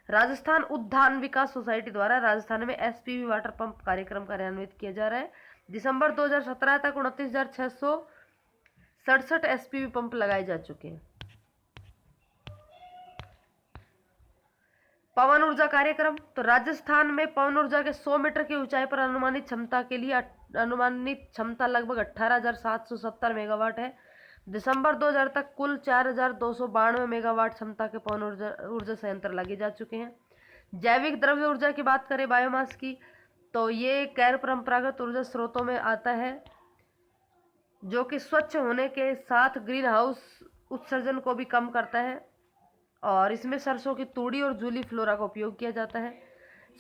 राजस्थान उद्यान विकास सोसाइटी द्वारा राजस्थान में SPV वाटर पंप कार्यक्रम कार्यान्वित किया जा रहा है। दिसंबर 2017 तक 29,667 SPV पंप लगाए जा चुके हैं। पवन ऊर्जा कार्यक्रम। तो राजस्थान में पवन ऊर्जा के 100 मीटर की ऊंचाई पर अनुमानित क्षमता के लिए अनुमानित क्षमता लगभग 18,770 मेगावाट है। दिसंबर 2000 तक कुल 4,292 मेगावाट क्षमता के पवन ऊर्जा संयंत्र लगे जा चुके हैं। जैविक द्रव्य ऊर्जा की बात करें, बायोमास की, तो ये गैर परंपरागत ऊर्जा स्रोतों में आता है, जो कि स्वच्छ होने के साथ ग्रीन हाउस उत्सर्जन को भी कम करता है, और इसमें सरसों की तूड़ी और जूली फ्लोरा का उपयोग किया जाता है।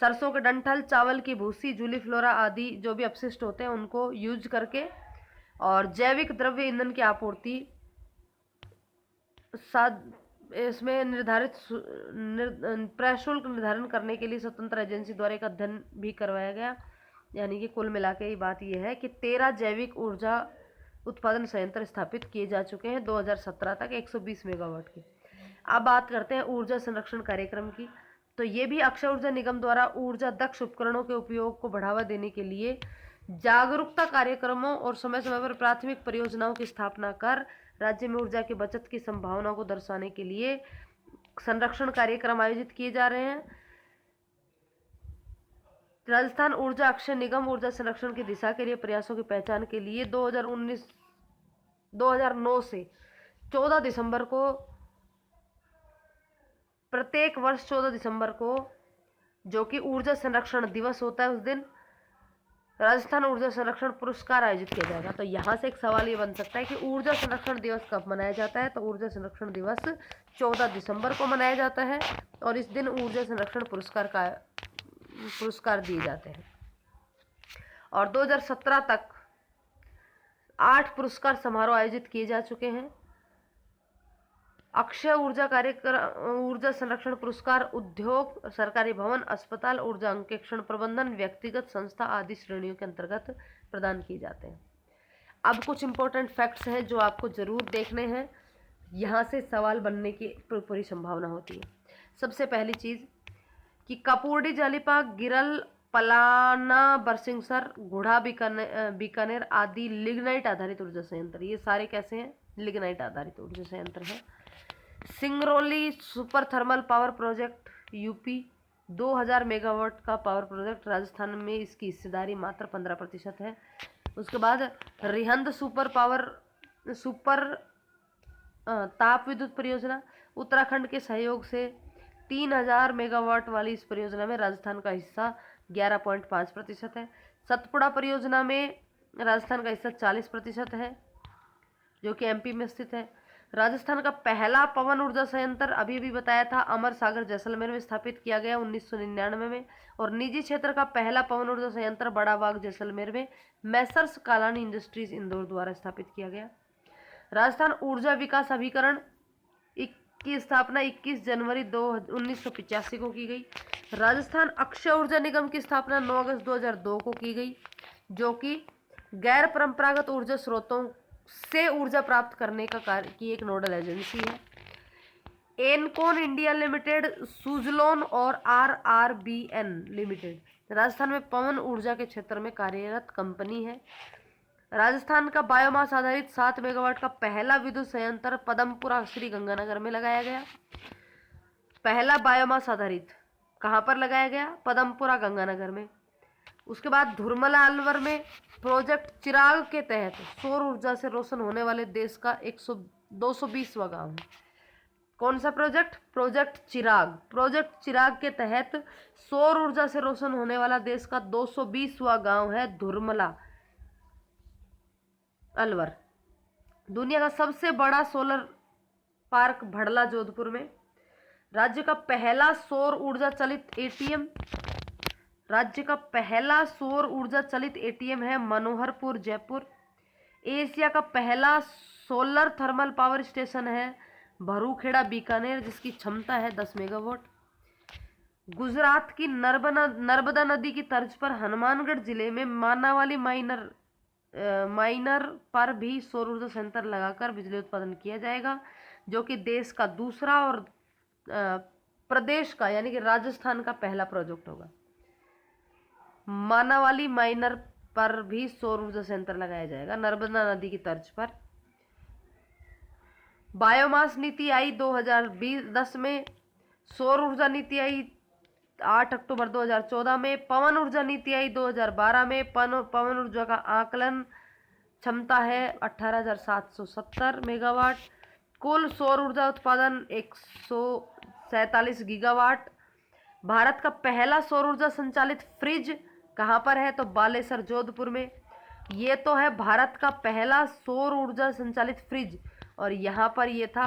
सरसों के डंठल, चावल की भूसी, जूलीफ्लोरा आदि जो भी अपशिष्ट होते हैं उनको यूज करके, और जैविक द्रव्य ईंधन की आपूर्ति साथ इसमें निर्धारित प्रशुल्क निर्धारण करने के लिए स्वतंत्र एजेंसी द्वारा एक अध्ययन भी करवाया गया। यानी कि कुल मिला के बात यह है कि 13 जैविक ऊर्जा उत्पादन संयंत्र स्थापित किए जा चुके हैं 2017 तक 120 मेगावाट के। अब बात करते हैं ऊर्जा संरक्षण कार्यक्रम की। तो ये भी अक्षय ऊर्जा निगम द्वारा ऊर्जा दक्ष उपकरणों के उपयोग को बढ़ावा देने के लिए जागरूकता कार्यक्रमों और समय समय पर प्राथमिक परियोजनाओं की स्थापना कर राज्य में ऊर्जा की बचत की संभावना को दर्शाने के लिए संरक्षण कार्यक्रम आयोजित किए जा रहे हैं। राजस्थान ऊर्जा अक्षय निगम ऊर्जा संरक्षण की दिशा के लिए प्रयासों की पहचान के लिए 2009 से 14 दिसंबर को, प्रत्येक वर्ष 14 दिसंबर को जो कि ऊर्जा संरक्षण दिवस होता है, उस दिन राजस्थान ऊर्जा संरक्षण पुरस्कार आयोजित किया जाएगा। तो यहाँ से एक सवाल ये बन सकता है कि ऊर्जा संरक्षण दिवस कब मनाया जाता है। तो ऊर्जा संरक्षण दिवस 14 दिसंबर को मनाया जाता है और इस दिन ऊर्जा संरक्षण पुरस्कार दिए जाते हैं। और 2017 तक 8 पुरस्कार समारोह आयोजित किए जा चुके हैं। अक्षय ऊर्जा कार्यक्रम ऊर्जा संरक्षण पुरस्कार उद्योग, सरकारी भवन, अस्पताल, ऊर्जा अंकेक्षण प्रबंधन, व्यक्तिगत संस्था आदि श्रेणियों के अंतर्गत प्रदान किए जाते हैं। अब कुछ इंपॉर्टेंट फैक्ट्स हैं जो आपको जरूर देखने हैं, यहाँ से सवाल बनने की पूरी संभावना होती है। सबसे पहली चीज़ कि कपूर्डी, जालिपा, गिरल, पलाना, बरसिंगसर, घोड़ा, बीकानेर आदि लिग्नाइट आधारित ऊर्जा संयंत्र, ये सारे कैसे हैं? लिग्नाइट आधारित ऊर्जा संयंत्र है। Singrauli super thermal power project UP 2000 megawatt का पावर प्रोजेक्ट, राजस्थान में इसकी हिस्सेदारी मात्र 15% है। उसके बाद रिहंद सुपर ताप विद्युत परियोजना उत्तराखंड के सहयोग से 3000 मेगावाट वाली इस परियोजना में राजस्थान का हिस्सा 11.5% है। सतपुड़ा परियोजना में राजस्थान का हिस्सा 40% है जो कि एमपी में स्थित है। राजस्थान का पहला पवन ऊर्जा संयंत्र अभी भी बताया था अमर सागर जैसलमेर में स्थापित किया गया 1999 में, और निजी क्षेत्र का पहला पवन ऊर्जा संयंत्र बड़ा बाग जैसलमेर में मैसर्स कालानी इंडस्ट्रीज इंदौर द्वारा स्थापित किया गया। राजस्थान ऊर्जा विकास अभिकरण की स्थापना 21 जनवरी 1985 को की गई। राजस्थान अक्षय ऊर्जा निगम की स्थापना 9 अगस्त 2002 को की गई, जो कि गैर परंपरागत ऊर्जा स्रोतों से ऊर्जा प्राप्त करने का कार्य की एक नोडल एजेंसी है। एनकॉन इंडिया लिमिटेड, सुजलोन और आरआरबीएन लिमिटेड राजस्थान में पवन ऊर्जा के क्षेत्र में कार्यरत कंपनी है। राजस्थान का बायोमास आधारित 7 मेगावाट का पहला विद्युत संयंत्र पदमपुरा श्री गंगानगर में लगाया गया। पहला बायोमास आधारित कहाँ पर लगाया गया? पदमपुरा गंगानगर में। उसके बाद धुरमला अलवर में प्रोजेक्ट चिराग के तहत सौर ऊर्जा से रोशन होने वाले देश का 220वां गाँव है। कौन सा प्रोजेक्ट? प्रोजेक्ट चिराग के तहत सौर ऊर्जा से रोशन होने वाला देश का 220वां गाँव है धुरमला अलवर। दुनिया का सबसे बड़ा सोलर पार्क भड़ला जोधपुर में। राज्य का पहला सौर ऊर्जा चलित एटीएम है मनोहरपुर जयपुर। एशिया का पहला सोलर थर्मल पावर स्टेशन है भरूखेड़ा बीकानेर, जिसकी क्षमता है 10 मेगावाट। गुजरात की नर्मदा नदी की तर्ज पर हनुमानगढ़ जिले में मानावाली माइनर पर भी सौर ऊर्जा संयंत्र लगाकर बिजली उत्पादन किया जाएगा, जो कि देश का दूसरा और प्रदेश का यानी कि राजस्थान का पहला प्रोजेक्ट होगा। मानावाली माइनर पर भी सौर ऊर्जा संयंत्र लगाया जाएगा नर्मदा नदी की तर्ज पर। बायोमास नीति आई 2010 में, सौर ऊर्जा नीति आई 8 अक्टूबर 2014 में, पवन ऊर्जा नीति आई 2012 में। पवन ऊर्जा का आकलन क्षमता है 18,770 मेगावाट। कुल सौर ऊर्जा उत्पादन 147 गीगावाट। भारत का पहला सौर ऊर्जा संचालित फ्रिज कहाँ पर है? तो बालेसर जोधपुर में। ये तो है भारत का पहला सौर ऊर्जा संचालित फ्रिज, और यहाँ पर ये था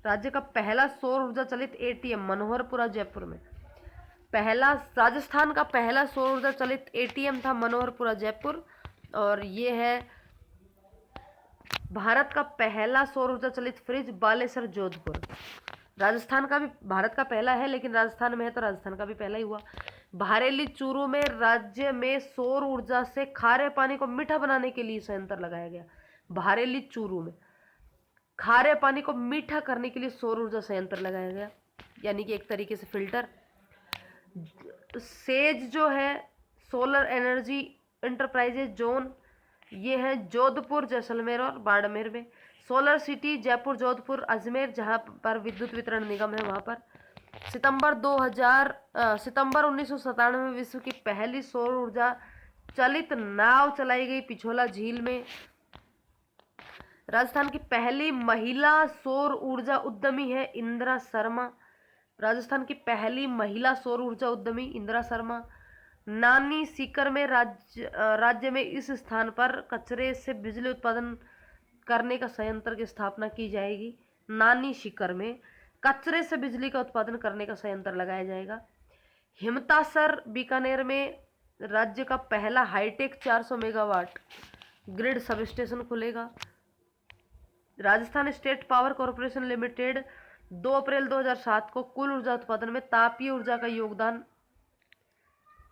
राज्य का पहला सौर ऊर्जा चलित एटीएम मनोहरपुरा जयपुर में। पहला राजस्थान का पहला सौर ऊर्जा चलित एटीएम था मनोहरपुरा जयपुर। और ये है भारत का पहला सौर ऊर्जा चलित फ्रिज बालेसर जोधपुर। राजस्थान का भी भारत का पहला है, लेकिन राजस्थान में है तो राजस्थान का भी पहला ही हुआ। बहरेली चूरू में राज्य में सौर ऊर्जा से खारे पानी को मीठा बनाने के लिए संयंत्र लगाया गया। बहरेली चूरू में खारे पानी को मीठा करने के लिए सौर ऊर्जा संयंत्र लगाया गया, यानी कि एक तरीके से फिल्टर। सेज जो है सोलर एनर्जी इंटरप्राइजेज जोन, ये है जोधपुर, जैसलमेर और बाड़मेर में। सोलर सिटी जयपुर, जोधपुर, अजमेर, जहाँ पर विद्युत वितरण निगम है वहाँ पर। सितंबर 1997 में विश्व की पहली सौर ऊर्जा चलित नाव चलाई गई पिछोला झील में। राजस्थान की पहली महिला सौर ऊर्जा उद्यमी है इंदिरा शर्मा। राजस्थान की पहली महिला सौर ऊर्जा उद्यमी इंदिरा शर्मा। नानी सीकर में राज्य में इस स्थान पर कचरे से बिजली उत्पादन करने का संयंत्र की स्थापना की जाएगी। नानी सीकर में कचरे से बिजली का उत्पादन करने का संयंत्र लगाया जाएगा। हिमतासर बीकानेर में राज्य का पहला hi tech 400 megawatt grid substation खुलेगा। Rajasthan state power corporation limited 2 अप्रैल 2007 को कुल ऊर्जा उत्पादन में तापीय ऊर्जा का योगदान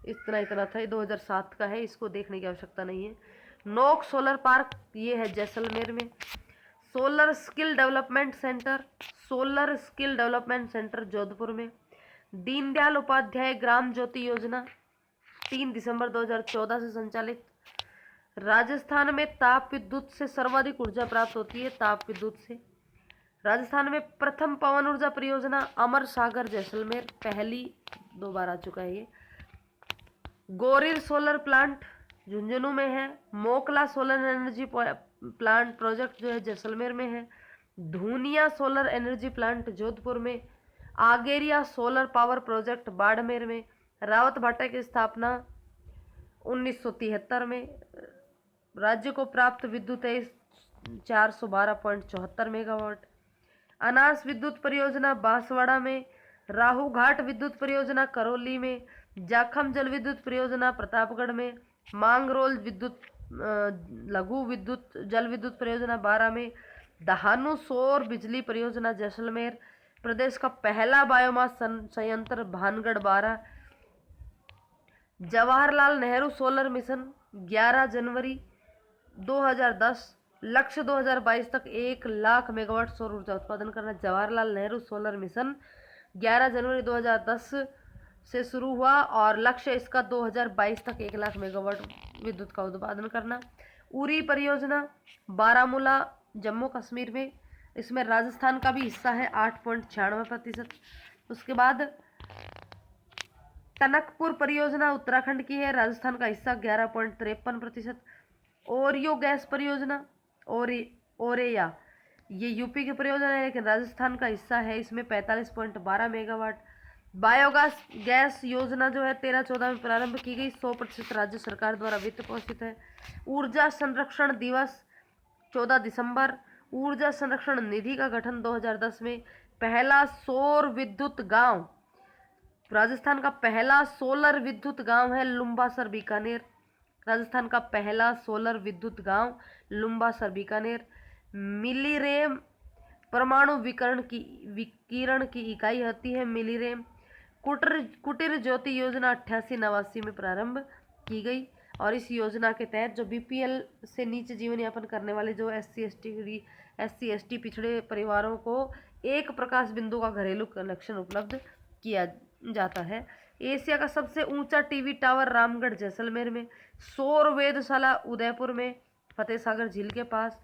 इतना था, 2007 का है, इसको देखने की आवश्यकता नहीं है। नोक सोलर पार्क, ये है जैसलमेर में। Solar skill development centre Jodhpur में। दीनदयाल उपाध्याय ग्राम ज्योति योजना 3 दिसंबर 2014 से संचालित। राजस्थान में ताप विद्युत से सर्वाधिक ऊर्जा प्राप्त होती है, ताप विद्युत से। राजस्थान में प्रथम पवन ऊर्जा परियोजना अमर सागर जैसलमेर, पहली 2 बार आ चुका है ये। गोरिर सोलर प्लांट झुंझुनू में है। मोकला सोलर एनर्जी प्लांट प्रोजेक्ट जो है जैसलमेर में है। धूनिया सोलर एनर्जी प्लांट जोधपुर में। आगेरिया सोलर पावर प्रोजेक्ट बाड़मेर में। रावत भाटा की स्थापना 1973 में। राज्य को प्राप्त विद्युत है 412.74 मेगावाट। अनास विद्युत परियोजना बांसवाड़ा में। राहू घाट विद्युत परियोजना करौली में। जाखम जल विद्युत परियोजना प्रतापगढ़ में। मांगरोल विद्युत लघु विद्युत जल विद्युत परियोजना बारा में। दहानू सौर बिजली परियोजना जैसलमेर। प्रदेश का पहला बायोमास संयंत्र भानगढ़ बारा। जवाहरलाल नेहरू सोलर मिशन 11 जनवरी 2010, लक्ष्य 2022 तक 1 लाख मेगावाट सौर ऊर्जा उत्पादन करना। जवाहरलाल नेहरू सोलर मिशन 11 जनवरी 2010 से शुरू हुआ और लक्ष्य इसका 2022 तक 1 लाख मेगावाट विद्युत का उत्पादन करना। उरी परियोजना बारामूला जम्मू कश्मीर में, इसमें राजस्थान का भी हिस्सा है 8.96%। उसके बाद टनकपुर परियोजना उत्तराखंड की है, राजस्थान का हिस्सा 11.53%। ओरियो गैस परियोजना ओरेया ये यूपी की परियोजना है, लेकिन राजस्थान का हिस्सा है, इसमें 45.12 मेगावाट। बायोगैस गैस योजना जो है 13-14 में प्रारंभ की गई, 100% राज्य सरकार द्वारा वित्त पोषित है। ऊर्जा संरक्षण दिवस 14 दिसंबर। ऊर्जा संरक्षण निधि का गठन 2010 में। पहला सौर विद्युत गांव, राजस्थान का पहला सोलर विद्युत गांव है लुम्बासर बीकानेर। राजस्थान का पहला सोलर विद्युत गांव लुम्बासर बीकानेर। मिलीरेम परमाणु विकिरण की इकाई होती है मिलीरेम। कुटीर ज्योति योजना 88-89 में प्रारंभ की गई और इस योजना के तहत जो बीपीएल से नीचे जीवन यापन करने वाले जो एससी एसटी पिछड़े परिवारों को एक प्रकाश बिंदु का घरेलू कनेक्शन उपलब्ध किया जाता है। एशिया का सबसे ऊंचा टीवी टावर रामगढ़ जैसलमेर में। सौर वेधशाला उदयपुर में, फतेह सागर झील के पास।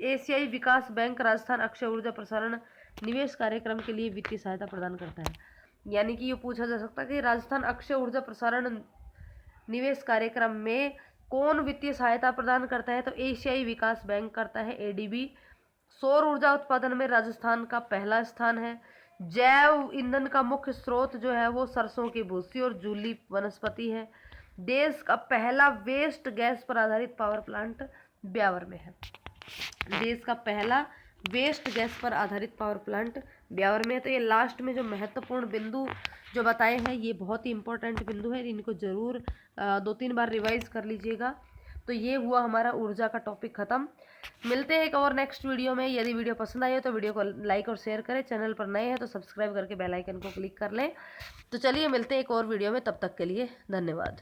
एशियाई विकास बैंक राजस्थान अक्षय ऊर्जा प्रसारण निवेश कार्यक्रम के लिए वित्तीय सहायता प्रदान करता है। यानी कि ये पूछा जा सकता है कि राजस्थान अक्षय ऊर्जा प्रसारण निवेश कार्यक्रम में कौन वित्तीय सहायता प्रदान करता है, तो एशियाई विकास बैंक करता है, एडीबी। सौर ऊर्जा उत्पादन में राजस्थान का पहला स्थान है। जैव ईंधन का मुख्य स्रोत जो है वो सरसों की भूसी और जूली वनस्पति है। देश का पहला वेस्ट गैस पर आधारित पावर प्लांट ब्यावर में है। देश का पहला वेस्ट गैस पर आधारित पावर प्लांट ब्यावर में है। तो ये लास्ट में जो महत्वपूर्ण बिंदु जो बताए हैं ये बहुत ही इंपॉर्टेंट बिंदु है, इनको ज़रूर 2-3 बार रिवाइज कर लीजिएगा। तो ये हुआ हमारा ऊर्जा का टॉपिक ख़त्म। मिलते हैं एक और नेक्स्ट वीडियो में। यदि वीडियो पसंद आई हो तो वीडियो को लाइक और शेयर करें, चैनल पर नए हैं तो सब्सक्राइब करके बेल आइकन को क्लिक कर लें। तो चलिए मिलते हैं एक और वीडियो में, तब तक के लिए धन्यवाद।